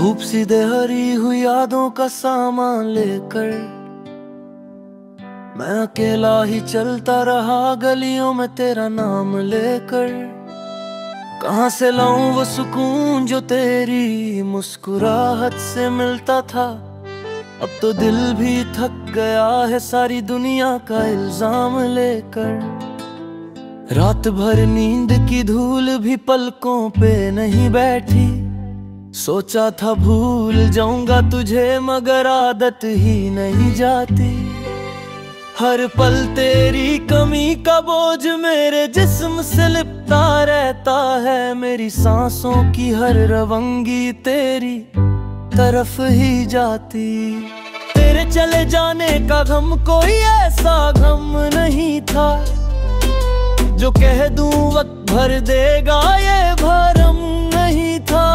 धूप सीधे हरी हुई यादों का सामान लेकर मैं अकेला ही चलता रहा गलियों में तेरा नाम लेकर। कहाँ से लाऊं वो सुकून जो तेरी मुस्कुराहट से मिलता था। अब तो दिल भी थक गया है सारी दुनिया का इल्जाम लेकर। रात भर नींद की धूल भी पलकों पे नहीं बैठी। सोचा था भूल जाऊंगा तुझे मगर आदत ही नहीं जाती। हर पल तेरी कमी का बोझ मेरे जिस्म से लिपटा रहता है। मेरी सांसों की हर रवंगी तेरी तरफ ही जाती। तेरे चले जाने का गम कोई ऐसा गम नहीं था जो कह दूं वक्त भर देगा, ये भरम नहीं था।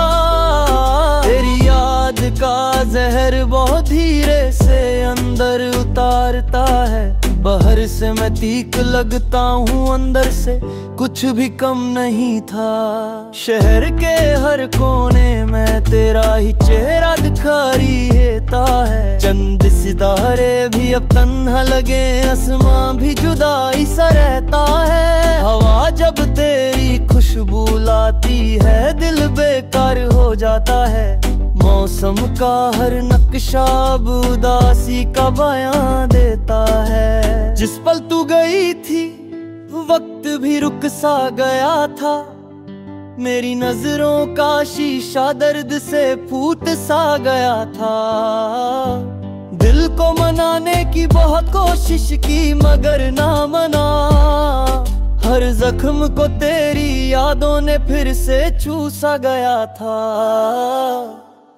तेरी याद का जहर बहुत धीरे से अंदर उतारता है। बाहर से मैं तीख लगता हूँ, अंदर से कुछ भी कम नहीं था। शहर के हर कोने में तेरा ही चेहरा दिखाई देता है। चंद सितारे भी अब तन्हा लगे, आसमां भी जुदाई सा रहता है। हवा जब तेरी खुशबू लाती है दिल बेकार हो जाता है। मौसम का हर नक्शा अब उदासी का बयां देता है। जिस पल तू गई थी वक्त भी रुक सा गया था। मेरी नजरों का शीशा दर्द से फूट सा गया था। दिल को मनाने की बहुत कोशिश की मगर ना मना। हर जख्म को तेरी यादों ने फिर से चूसा गया था।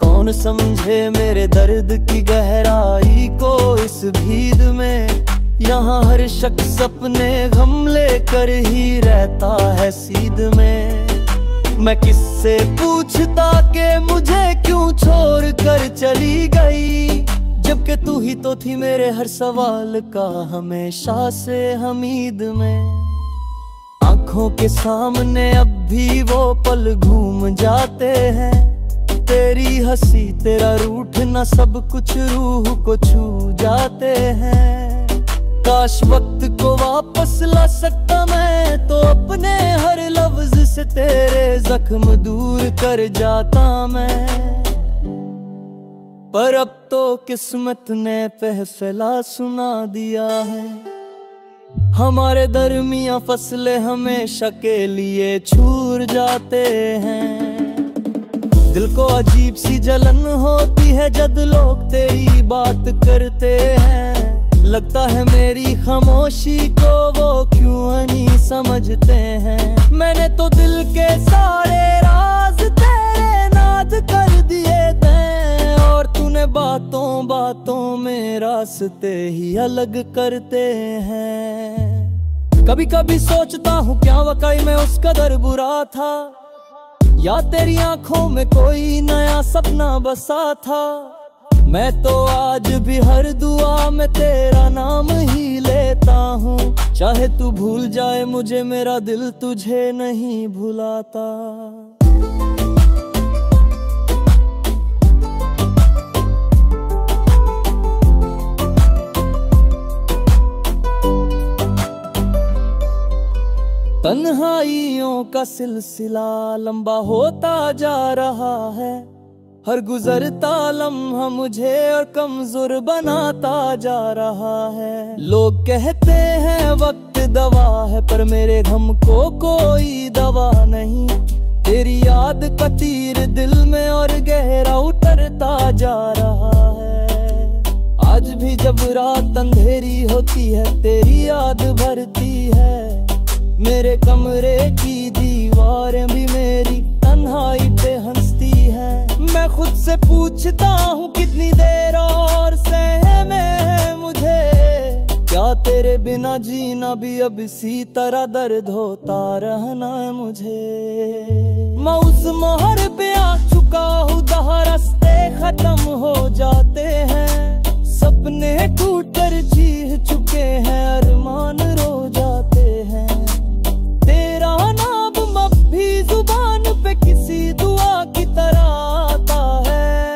कौन समझे मेरे दर्द की गहराई को इस भीड़ में। यहाँ हर शख्स अपने गम लेकर ही रहता है सीध में। मैं किससे पूछता कि मुझे क्यों छोड़ कर चली गई, जबकि तू ही तो थी मेरे हर सवाल का हमेशा से हमीद में। आंखों के सामने अब भी वो पल घूम जाते हैं। तेरी हंसी तेरा रूठना सब कुछ रूह को छू जाते हैं। काश वक्त को वापस ला सकता मैं तो अपने हर लफ्ज से तेरे जख्म दूर कर जाता मैं। पर अब तो किस्मत ने फैसला सुना दिया है। हमारे दरमियां फसले हमेशा के लिए छूट जाते हैं। दिल को अजीब सी जलन होती है जब लोग तेरी बात करते हैं। लगता है मेरी खामोशी को वो क्यों नहीं समझते हैं। मैंने तो दिल के सारे राज तेरे नाज कर दिए थे और तूने बातों बातों में रास्ते ही अलग करते हैं। कभी कभी सोचता हूँ क्या वाकई में उस कदर बुरा था, या तेरी आंखों में कोई नया सपना बसा था। मैं तो आज भी हर दुआ में तेरा नाम ही लेता हूँ। चाहे तू भूल जाए मुझे मेरा दिल तुझे नहीं भुलाता। तन्हाइयों का सिलसिला लंबा होता जा रहा है। हर गुजरता लम्हा मुझे और कमजोर बनाता जा रहा है। लोग कहते हैं वक्त दवा है पर मेरे गम को कोई दवा नहीं। तेरी याद का तीर दिल में और गहरा उतरता जा रहा है। आज भी जब रात अंधेरी होती है तेरी याद भरती है। मेरे कमरे की दीवारें भी मेरी तन्हाई पे हंसती है। मैं खुद से पूछता हूँ कितनी देर और सहमे है मुझे। क्या तेरे बिना जीना भी अब इसी तरह दर्द होता रहना है मुझे। मैं उस मोहर पे आ चुका हूँ जहाँ रास्ते खत्म हो जाते हैं। सपने टूट कर जी चुके हैं, अरमान रो जाते हैं। तेरा नाम अब भी जुबान पे किसी दुआ की तरह आता है।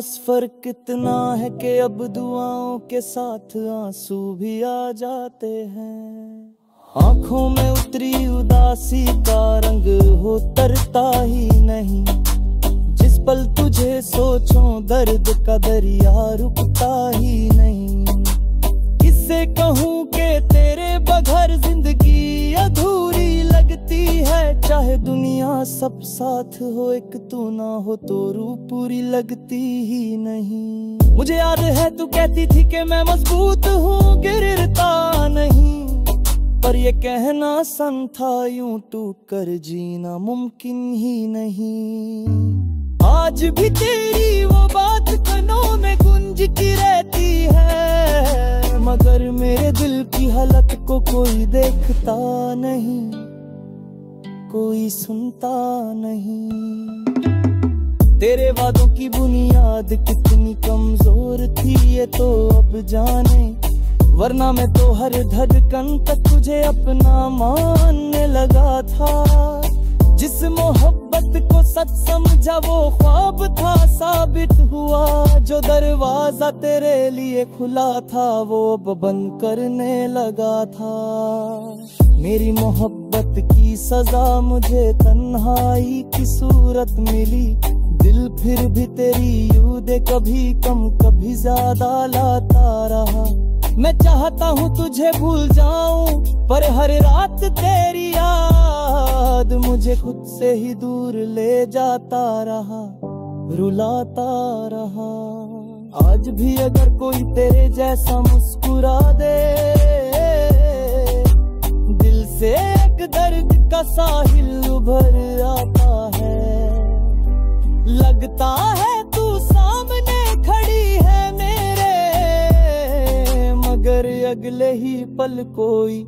बस फर्क इतना है कि अब दुआओं के साथ आंसू भी आ जाते हैं। आंखों में उतरी उदासी का रंग हो तरता ही नहीं, जिस पल तुझे सोचो दर्द का दरिया रुकता ही नहीं। किससे कहूँ कि तेरे बगैर जिंदगी अधूरी लगती है, चाहे दुनिया सब साथ हो एक तू ना हो तो रूह पूरी लगती ही नहीं। मुझे याद है तू कहती थी कि मैं मजबूत हूँ गिरता नहीं, पर ये कहना सन था यूं टूट कर जीना मुमकिन ही नहीं। आज भी तेरी वो बात कानों में गूंजती रहती है, मगर मेरे दिल की हालत को कोई देखता नहीं, कोई सुनता नहीं। तेरे वादों की बुनियाद कितनी कमजोर थी ये तो अब जाने, वरना मैं तो हर धड़कन तक तुझे अपना मानने लगा था। जिस मोहब्बत को सच समझा वो ख्वाब था साबित हुआ, जो दरवाजा तेरे लिए खुला था वो अब बंद करने लगा था। मेरी मोहब्बत की सजा मुझे तन्हाई की सूरत मिली, दिल फिर भी तेरी यूं कभी कम कभी ज्यादा लाता रहा। मैं चाहता हूँ तुझे भूल जाऊं, पर हर रात तेरी याद मुझे खुद से ही दूर ले जाता रहा, रुलाता रहा। आज भी अगर कोई तेरे जैसा मुस्कुरा दे, दिल से एक दर्द का साहिल उभर आता है। लगता है तू सामने खड़ी है मेरे, मगर अगले ही पल कोई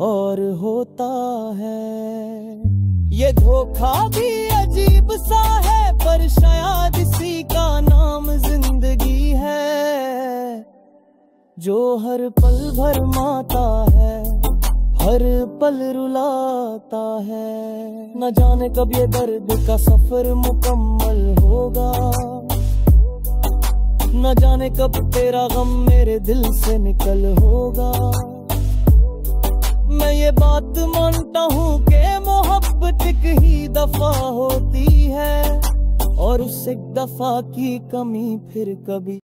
और होता है। ये धोखा भी अजीब सा है, पर शायद इसी का नाम जिंदगी है, जो हर पल भरमाता है, हर पल रुलाता है। न जाने कब ये दर्द का सफर मुकम्मल होगा, न जाने कब तेरा गम मेरे दिल से निकल होगा। मैं ये बात मानता हूँ कि मोहब्बत एक ही दफा होती है, और उस एक दफा की कमी फिर कभी